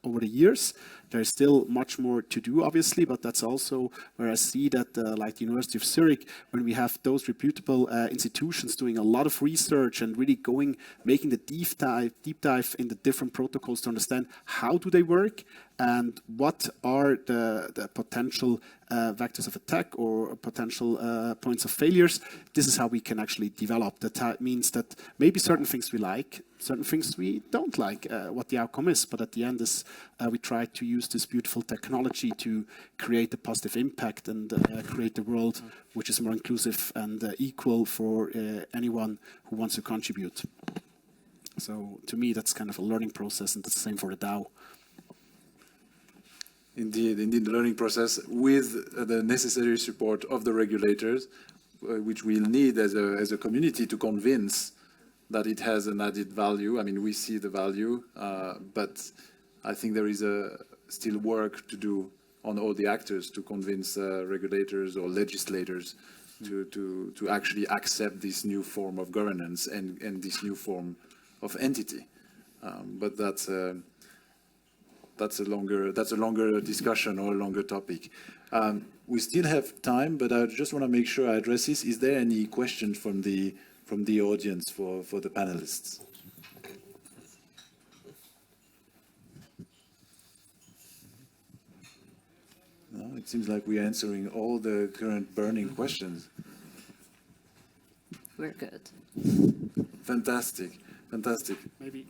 over the years. There's still much more to do, obviously, but that's also where I see that, like the University of Zurich, when we have those reputable institutions doing a lot of research and really making the deep dive in the different protocols to understand how do they work and what are the potential vectors of attack or potential points of failures. This is how we can actually develop. That means that maybe certain things we like, certain things we don't like, what the outcome is. But at the end, we try to use this beautiful technology to create a positive impact and create a world which is more inclusive and equal for anyone who wants to contribute. So to me, that's kind of a learning process, and that's the same for the DAO.
Indeed, the learning process with the necessary support of the regulators, which we'll need as a community to convince that it has an added value. I mean, we see the value, but I think there is still work to do on all the actors to convince regulators or legislators to actually accept this new form of governance and this new form of entity. But that's a longer discussion or a longer topic. We still have time, but I just want to make sure I address this. Is there any questions from the audience for the panelists? No, it seems like we're answering all the current burning questions.
We're good.
Fantastic.
Maybe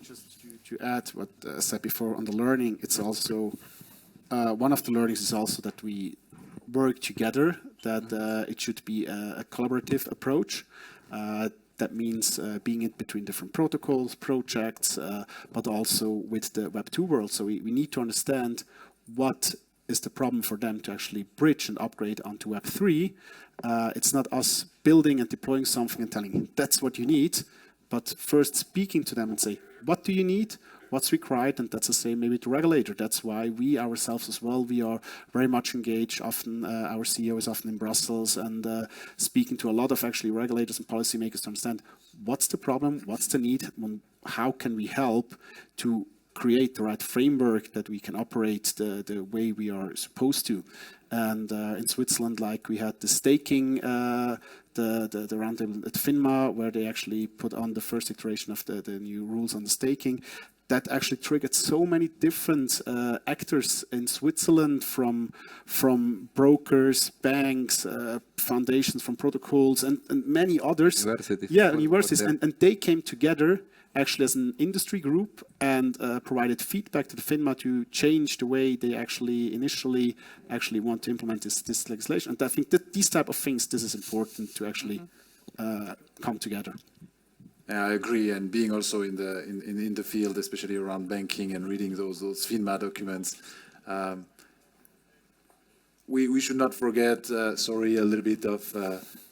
just to add what I said before on the learning, it's also one of the learnings is also that we work together, that it should be a collaborative approach. That means being in between different protocols, projects, but also with the Web2 world. So we need to understand what is the problem for them to actually bridge and upgrade onto Web3. It's not us building and deploying something and telling that's what you need, but first speaking to them and say, what do you need? What's required? And that's the same maybe to regulator. That's why we ourselves as well, we are very much engaged. Often our CEO is often in Brussels and speaking to a lot of actually regulators and policymakers to understand what's the problem, what's the need, how can we help to create the right framework that we can operate the way we are supposed to. And in Switzerland, like we had the staking, the roundtable at FINMA, where they actually put on the first iteration of the new rules on the staking. That actually triggered so many different actors in Switzerland, from brokers, banks, foundations, from protocols, and many others. Universities. And they came together actually as an industry group and provided feedback to the FINMA to change the way they actually initially want to implement this legislation. And I think that these type of things, this is important to actually come together.
Yeah, I agree, and being also in the field, especially around banking and reading those FINMA documents, we should not forget. Sorry, a little bit of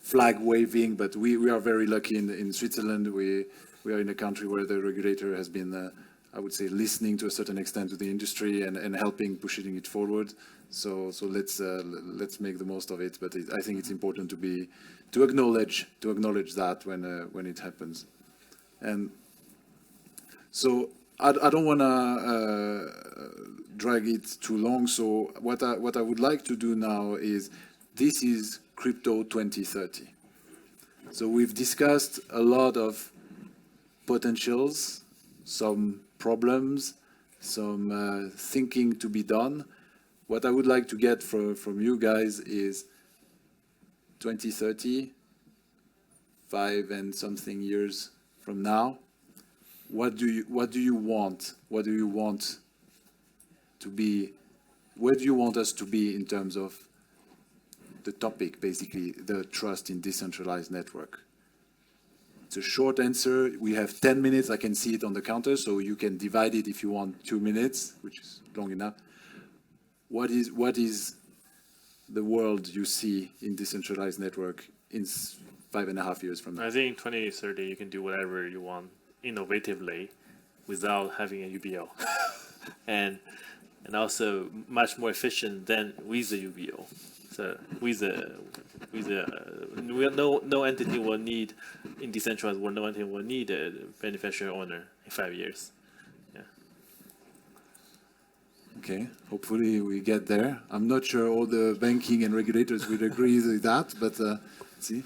flag waving, but we are very lucky in Switzerland. We are in a country where the regulator has been, I would say, listening to a certain extent to the industry and helping pushing it forward. So let's make the most of it. But I think it's important to acknowledge that when it happens. And so I don't want to drag it too long. So what I would like to do now is, this is CRYPTO2030. So we've discussed a lot of potentials, some problems, some thinking to be done. What I would like to get from you guys is 2030, 5 and something years from now, what do you want? What do you want to be? Where do you want us to be in terms of the topic, basically, the trust in decentralized network? It's a short answer. We have 10 minutes. I can see it on the counter, so you can divide it if you want 2 minutes, which is long enough. What is the world you see in decentralized network in 5.5 years from now?
I think in 2030 you can do whatever you want innovatively without having a UBO, and also much more efficient than with the UBO. So no entity will need in decentralized world. No entity will need a beneficial owner in 5 years. Yeah.
Okay, hopefully we get there. I'm not sure all the banking and regulators will agree with that, but let's see.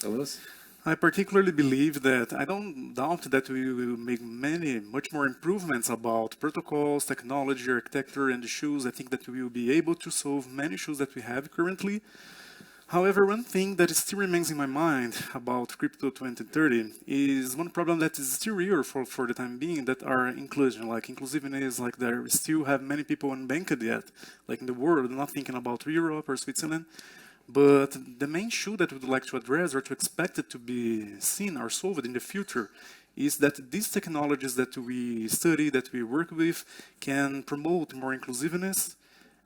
Carlos?
I particularly believe that I don't doubt that we will make much more improvements about protocols, technology, architecture, and issues. I think that we will be able to solve many issues that we have currently. However, one thing that still remains in my mind about CRYPTO2030 is one problem that is still real for the time being, that are inclusion, like inclusiveness, like there still have many people unbanked yet, like in the world, not thinking about Europe or Switzerland. But the main issue that we would like to address or to expect it to be seen or solved in the future is that these technologies that we study, that we work with, can promote more inclusiveness.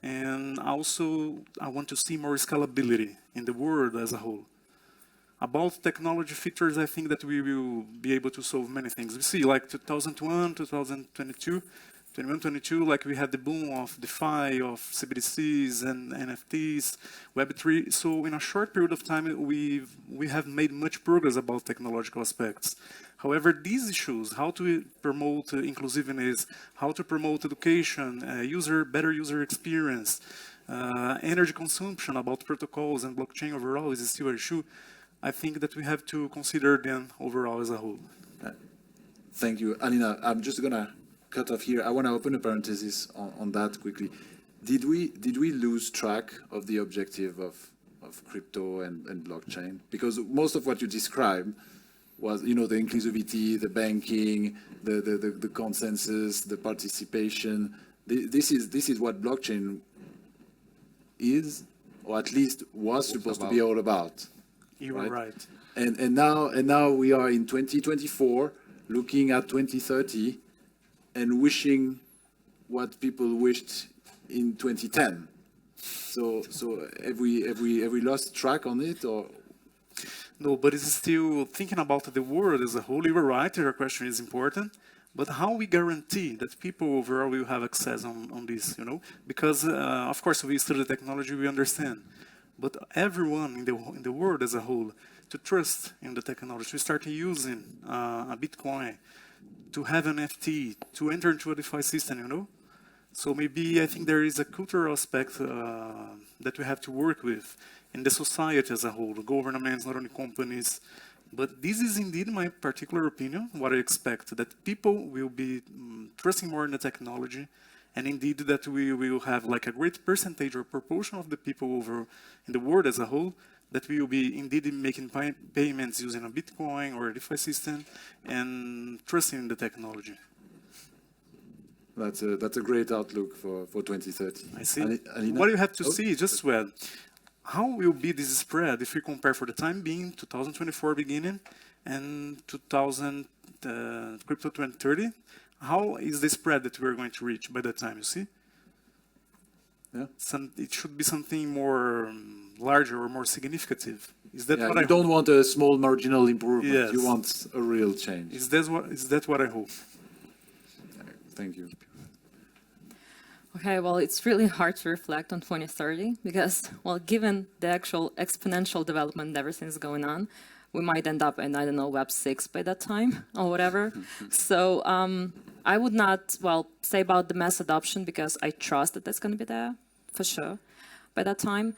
And also, I want to see more scalability in the world as a whole. About technology features, I think that we will be able to solve many things. We see like 2001, 2022, 21-22, like we had the boom of DeFi, of CBDCs and NFTs, Web3. So in a short period of time, we have made much progress about technological aspects. However, these issues, how to promote inclusiveness, how to promote education, better user experience, energy consumption, about protocols and blockchain overall is still an issue. I think that we have to consider them overall as a whole.
Thank you. Alina, I'm just going to cut off here. I want to open a parenthesis on that quickly. Did we lose track of the objective of crypto and blockchain? Because most of what you described was, the inclusivity, the banking, the consensus, the participation. This is what blockchain is, or at least was supposed to be all about.
You are right.
And now we are in 2024, looking at 2030. And wishing what people wished in 2010. So have we lost track on it, or?
No, but it's still thinking about the world as a whole. You were right, your question is important. But how we guarantee that people overall will have access on this, Because, of course, we study technology, we understand. But everyone in the world as a whole, to trust in the technology, to start using a Bitcoin, to have an NFT, to enter into a DeFi system, So maybe I think there is a cultural aspect that we have to work with in the society as a whole, the governments, not only companies. But this is indeed my particular opinion, what I expect, that people will be trusting more in the technology, and indeed that we will have like a great percentage or proportion of the people over in the world as a whole that we will be indeed making payments using a Bitcoin or a DeFi system and trusting in the technology.
That's a great outlook for 2030.
I see.
Alina?
What you have to see, just well, how will be this spread if we compare for the time being 2024 beginning and CRYPTO2030? How is the spread that we're going to reach by that time, you see?
Yeah.
It should be something more larger or more significant. Is that what
you don't want a small marginal improvement.
Yes.
You want a real change.
Is that what I hope?
Thank you.
Okay, well, it's really hard to reflect on 2030 because, well, given the actual exponential development everything's going on, we might end up in, I don't know, Web 6 by that time or whatever. So I would not, say about the mass adoption because I trust that that's going to be there for sure by that time.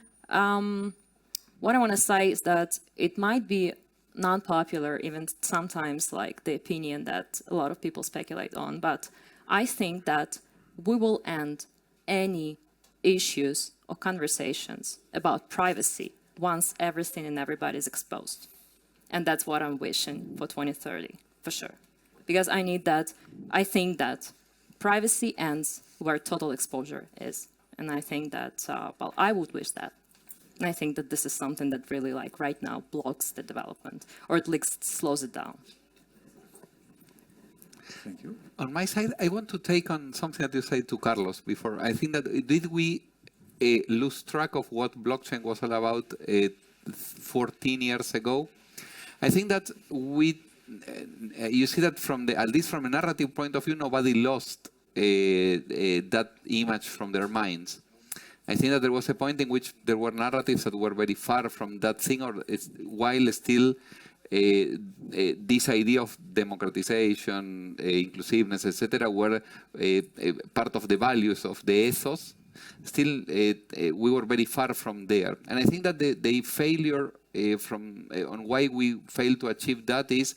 What I want to say is that it might be non-popular, even sometimes like the opinion that a lot of people speculate on, but I think that we will end any issues or conversations about privacy once everything and everybody is exposed. And that's what I'm wishing for 2030, for sure. Because I think that privacy ends where total exposure is. And I think that, well, I would wish that. And I think that this is something that really, like, right now blocks the development, or at least slows it down.
Thank you.
On my side, I want to take on something that you said to Carlos before. I think that did we lose track of what blockchain was all about 14 years ago? I think that you see that at least from a narrative point of view, nobody lost that image from their minds. I think that there was a point in which there were narratives that were very far from that thing, while still this idea of democratization, inclusiveness, etc., were part of the values of the ethos. Still, we were very far from there. And I think that the failure on why we failed to achieve that is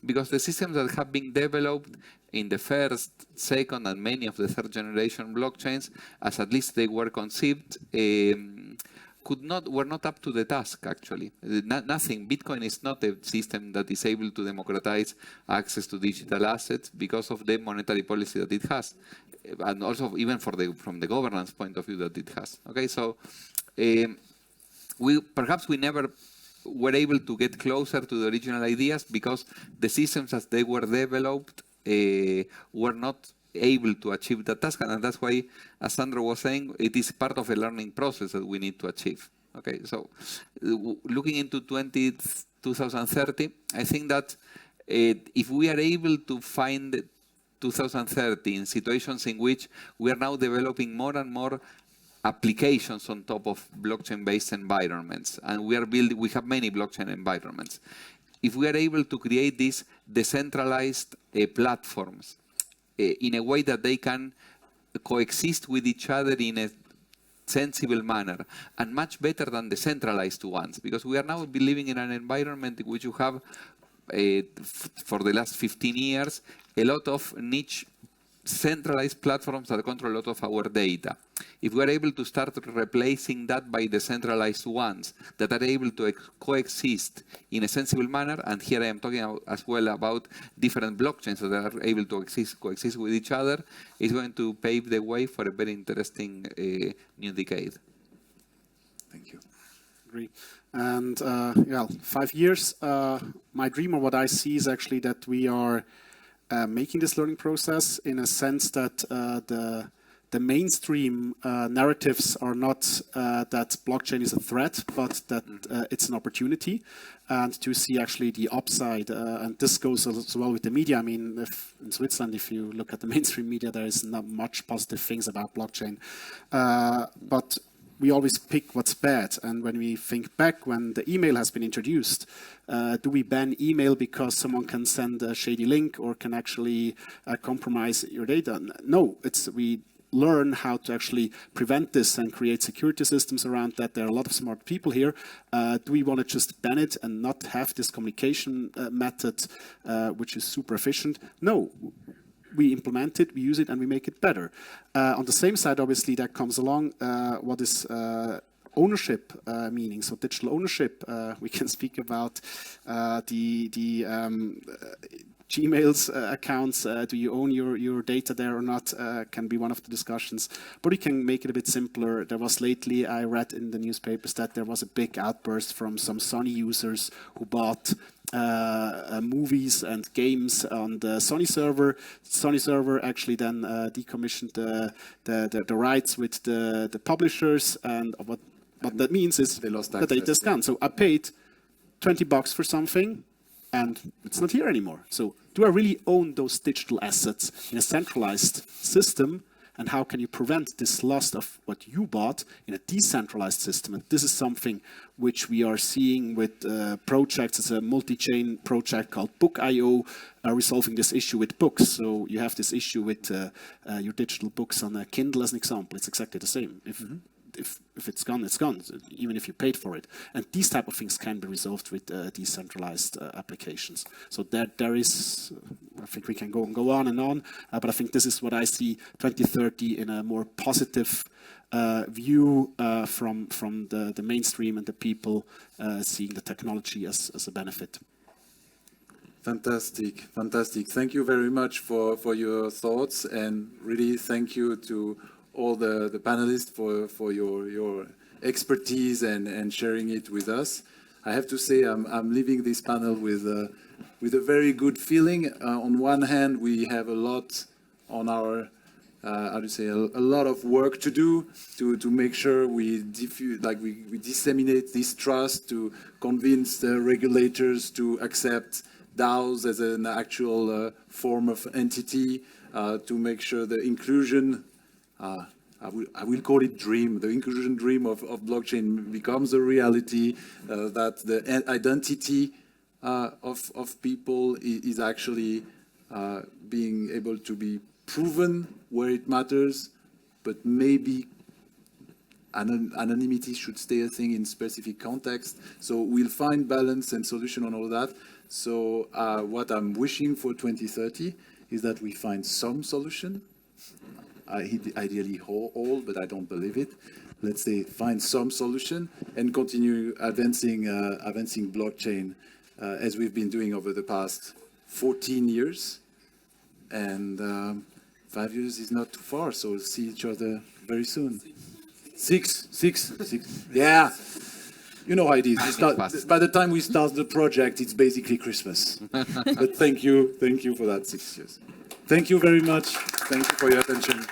because the systems that have been developed in the first, second, and many of the third generation blockchains, as at least they were conceived, were not up to the task, actually. Nothing. Bitcoin is not a system that is able to democratize access to digital assets because of the monetary policy that it has, and also even from the governance point of view that it has. Okay, so perhaps we never were able to get closer to the original ideas because the systems as they were developed were not able to achieve that task, and that's why, as Sandro was saying, it is part of a learning process that we need to achieve. Okay, so looking into 2030, I think that if we are able to find 2030 in situations in which we are now developing more and more applications on top of blockchain-based environments, and we have many blockchain environments. If we are able to create these decentralized platforms in a way that they can coexist with each other in a sensible manner, and much better than the centralized ones, because we are now living in an environment in which you have, for the last 15 years, a lot of niche centralized platforms that control a lot of our data. If we are able to start replacing that by decentralized ones that are able to coexist in a sensible manner, and here I am talking as well about different blockchains that are able to coexist with each other, is going to pave the way for a very interesting new decade.
Thank you.
Agree. And 5 years, my dream or what I see is actually that we are making this learning process in a sense that the mainstream narratives are not that blockchain is a threat, but that it's an opportunity, and to see actually the upside. And this goes as well with the media. I mean, in Switzerland, if you look at the mainstream media, there is not much positive things about blockchain. But we always pick what's bad. And when we think back, when the email has been introduced, do we ban email because someone can send a shady link or can actually compromise your data? No, we learn how to actually prevent this and create security systems around that. There are a lot of smart people here. Do we want to just ban it and not have this communication method, which is super efficient? No. We implement it, we use it, and we make it better. On the same side, obviously, that comes along what is ownership meaning. So digital ownership, we can speak about the Gmail's accounts. Do you own your data there or not? Can be one of the discussions. But we can make it a bit simpler. There was lately, I read in the newspapers that there was a big outburst from some Sony users who bought movies and games on the Sony server. Sony server actually then decommissioned the rights with the publishers, and what that means is
they lost
the data is gone. So I paid $20 for something, and it's not here anymore. So do I really own those digital assets in a centralized system? And how can you prevent this loss of what you bought in a decentralized system? And this is something which we are seeing with projects. It's a multi-chain project called Book.io, resolving this issue with books. So you have this issue with your digital books on a Kindle as an example. It's exactly the same. If it's gone, it's gone, even if you paid for it. And these type of things can be resolved with decentralized applications. So there is, I think we can go on and on, but I think this is what I see 2030 in a more positive view from the mainstream and the people seeing the technology as a benefit.
Fantastic, fantastic. Thank you very much for your thoughts, and really thank you to all the panelists for your expertise and sharing it with us. I have to say I'm leaving this panel with a very good feeling. On one hand, we have a lot on our how to say, a lot of work to do to make sure we disseminate this trust, to convince the regulators to accept DAOs as an actual form of entity, to make sure the inclusion, I will call it dream, the inclusion dream of blockchain becomes a reality, that the identity of people is actually being able to be proven where it matters, but maybe anonymity should stay a thing in specific context. So we'll find balance and solution on all that. So what I'm wishing for 2030 is that we find some solution. Ideally all, but I don't believe it. Let's say find some solution and continue advancing blockchain as we've been doing over the past 14 years. And 5 years is not too far, so we'll see each other very soon. Six. Yeah. You know how it is. By the time we start the project, it's basically Christmas. But thank you for that 6 years. Thank you very much. Thank you for your attention.